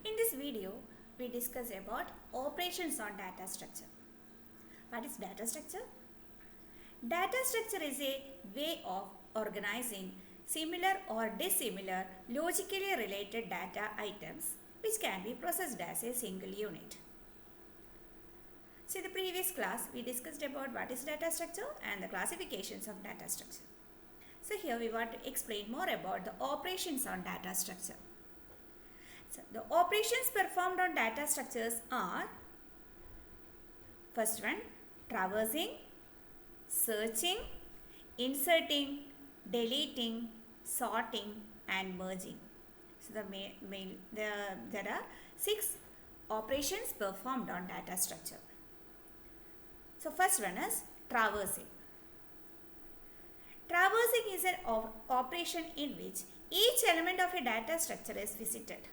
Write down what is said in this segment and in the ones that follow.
In this video, we discuss about operations on data structure. What is data structure? Data structure is a way of organizing similar or dissimilar logically related data items which can be processed as a single unit. So in the previous class, we discussed about what is data structure and the classifications of data structure. So here we want to explain more about the operations on data structure. So the operations performed on data structures are: first one, traversing, searching, inserting, deleting, sorting and merging. So there are 6 operations performed on data structure. So first one is traversing. Traversing is an operation in which each element of a data structure is visited.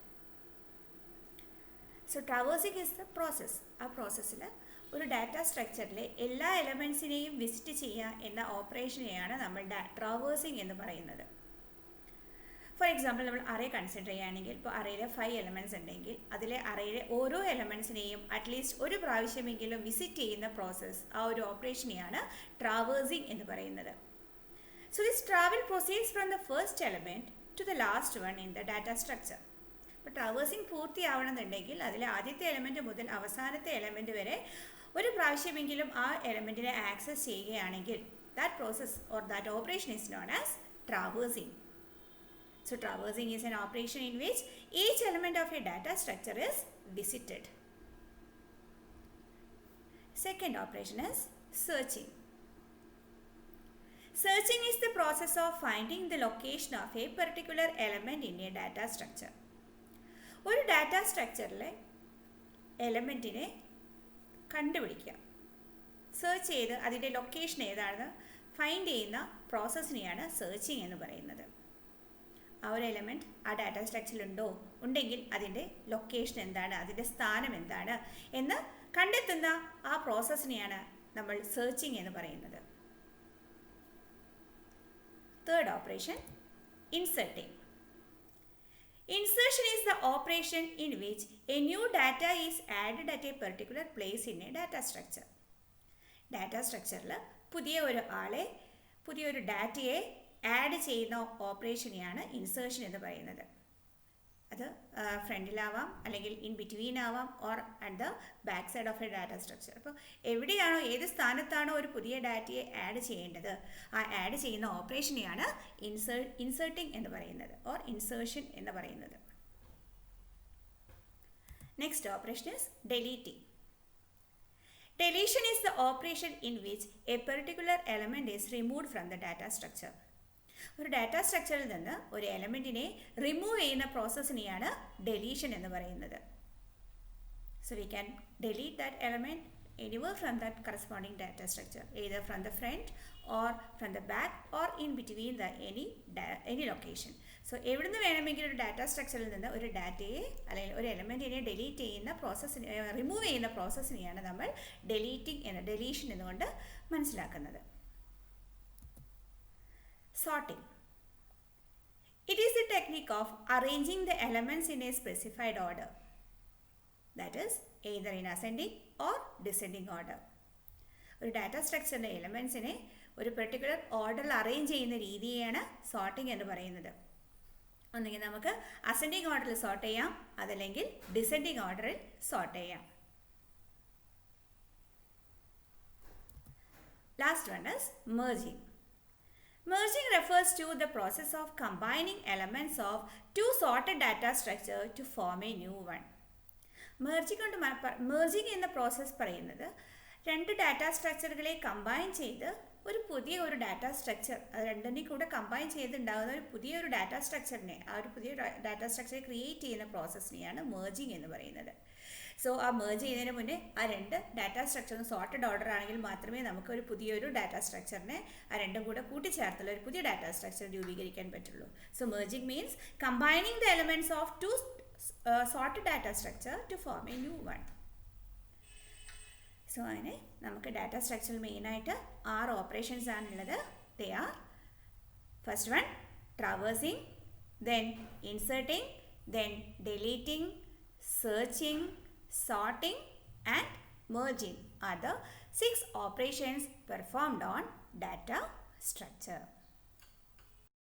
So traversing is the process. ആ പ്രോസസ്സിൽ ഒരു data സ്ട്രക്ചറിലെ എല്ലാ എലമെൻസിനെയും visit ചെയ്യുക എന്ന ഓപ്പറേഷനെയാണ് നമ്മൾ traversing എന്ന് പറയുന്നത്. For example, നമ്മൾ അറേ കൺസിഡർ ചെയ്യുകയാണെങ്കിൽ, ഇപ്പോൾ അറേയിൽ 5 എലമെൻറ്റ്സ് ഉണ്ടെങ്കിൽ അതിലെ അറേയിലെ ഓരോ എലമെൻസിനെയും അറ്റ്ലീസ്റ്റ് ഒരു പ്രാവശ്യമെങ്കിലും വിസിറ്റ് ചെയ്യുന്ന പ്രോസസ്സ്, ആ ഒരു ഓപ്പറേഷനെയാണ് ട്രാവേഴ്സിംഗ് എന്ന് പറയുന്നത്. So this travel proceeds from the first element to the last one in the data structure. അപ്പോൾ ട്രാവേഴ്സിംഗ് പൂർത്തിയാവണമെന്നുണ്ടെങ്കിൽ അതിലെ ആദ്യത്തെ എലമെൻറ്റ് മുതൽ അവസാനത്തെ എലമെൻറ്റ് വരെ ഒരു പ്രാവശ്യമെങ്കിലും ആ എലമെൻറ്റിനെ ആക്സസ് ചെയ്യുകയാണെങ്കിൽ that process or that operation is known as traversing. So traversing is an operation in which each element of a data structure is visited. Second operation is searching. Searching is the process of finding the location of a particular element in a data structure. ഒരു data സ്ട്രക്ചറിലെ എലമെൻറ്റിനെ കണ്ടുപിടിക്കുക, search ചെയ്ത് അതിൻ്റെ location ഏതാണെന്ന് find ചെയ്യുന്ന പ്രോസസ്സിനെയാണ് searching എന്ന് പറയുന്നത്. ആ ഒരു എലമെൻറ്റ് ആ ഡാറ്റ സ്ട്രക്ചറിലുണ്ടോ, ഉണ്ടെങ്കിൽ അതിൻ്റെ ലൊക്കേഷൻ എന്താണ്, അതിൻ്റെ സ്ഥാനം എന്താണ് എന്ന് കണ്ടെത്തുന്ന ആ പ്രോസസ്സിനെയാണ് നമ്മൾ സെർച്ചിങ് എന്ന് പറയുന്നത്. Third operation, inserting. Insertion is the operation in which a new data is added at a particular place in a data structure. Data സ്ട്രക്ചറിൽ പുതിയൊരു ഡാറ്റയെ ആഡ് ചെയ്യുന്ന ഓപ്പറേഷനെയാണ് ഇൻസേർഷൻ എന്ന് പറയുന്നത്. അത് ഫ്രണ്ടിലാവാം, അല്ലെങ്കിൽ ഇൻ ബിറ്റ്വീൻ ആവാം, or at the back side of A data structure. അപ്പോൾ എവിടെയാണോ, ഏത് സ്ഥാനത്താണോ ഒരു പുതിയ ഡാറ്റയെ ആഡ് ചെയ്യേണ്ടത്, ആ ആഡ് ചെയ്യുന്ന ഓപ്പറേഷനെയാണ് ഇൻസേർട്ടിംഗ് എന്ന് പറയുന്നത്, ഓർ ഇൻസേർഷൻ എന്ന് പറയുന്നത്. Next operation is deleting. Deletion is the operation in which a particular element is removed from the data structure. ഒരു ഡാറ്റാ സ്ട്രക്ചറിൽ നിന്ന് ഒരു എലമെൻറ്റിനെ റിമൂവ് ചെയ്യുന്ന പ്രോസസ്സിനെയാണ് ഡെലീഷൻ എന്ന് പറയുന്നത്. So we can delete that element anywhere from that corresponding data structure, either from the front or from the back or in between the any location. So എവിടുന്ന് വേണമെങ്കിലും ഒരു ഡാറ്റാ സ്ട്രക്ചറിൽ നിന്ന് ഒരു ഡാറ്റയെ അല്ലെങ്കിൽ ഒരു എലമെൻറ്റിനെ ഡിലീറ്റ് ചെയ്യുന്ന പ്രോസസ്സിനെ, റിമൂവ് ചെയ്യുന്ന പ്രോസസ്സിനെയാണ് നമ്മൾ ഡെലീഷൻ എന്നുകൊണ്ട് മനസ്സിലാക്കുന്നത്. Sorting. It is the technique of arranging the elements in a specified order, that is either in ascending or descending order. ഒരു ഡാറ്റാ സ്ട്രക്ചറിൻ്റെ എലമെൻസിനെ ഒരു പെർട്ടിക്കുലർ ഓർഡറിൽ അറേഞ്ച് ചെയ്യുന്ന രീതിയാണ് സോർട്ടിംഗ് എന്ന് പറയുന്നത്. ഒന്നുകിൽ നമുക്ക് അസെൻഡിങ് ഓർഡറിൽ സോർട്ട് ചെയ്യാം, അതല്ലെങ്കിൽ ഡിസെൻഡിങ് ഓർഡറിൽ സോർട്ട് ചെയ്യാം. Last one is merging. Merging refers to the process of combining elements of two sorted data structure to form a new one. Merging എന്ന പ്രോസസ്സ് പറയുന്നത് രണ്ട് ഡാറ്റാ സ്ട്രക്ചറുകളെ കമ്പൈൻ ചെയ്ത് ഒരു പുതിയൊരു ഡാറ്റാ സ്ട്രക്ചർ, അത് രണ്ടിനെയും കൂടെ കമ്പൈൻ ചെയ്തുണ്ടാകുന്ന ഒരു പുതിയൊരു ഡാറ്റാ സ്ട്രക്ചറിനെ, ആ ഒരു പുതിയ ഡാറ്റാ സ്ട്രക്ചറെ ക്രിയേറ്റ് ചെയ്യുന്ന പ്രോസസ്സിനെയാണ് മെർജിങ് എന്ന് പറയുന്നത്. സോ ആ മെർജ് ചെയ്യുന്നതിന് മുന്നേ ആ രണ്ട് ഡാറ്റാ സ്ട്രക്ചറും സോർട്ടഡ് ഓർഡർ ആണെങ്കിൽ മാത്രമേ നമുക്ക് ഒരു പുതിയൊരു ഡാറ്റാ സ്ട്രക്ചറിനെ ആ രണ്ടും കൂടെ കൂട്ടിച്ചേർത്തുള്ള ഒരു പുതിയ ഡാറ്റാ സ്ട്രക്ചർ രൂപീകരിക്കാൻ പറ്റുള്ളൂ. So merging means combining the elements of two sorted data structure to form a new one. So അങ്ങനെ നമുക്ക് ഡാറ്റാ സ്ട്രക്ചറിൽ മെയിനായിട്ട് 6 ഓപ്പറേഷൻസ് ആണുള്ളത്. They are: first one traversing, then inserting, then deleting, searching, sorting and merging are the 6 operations performed on data structure.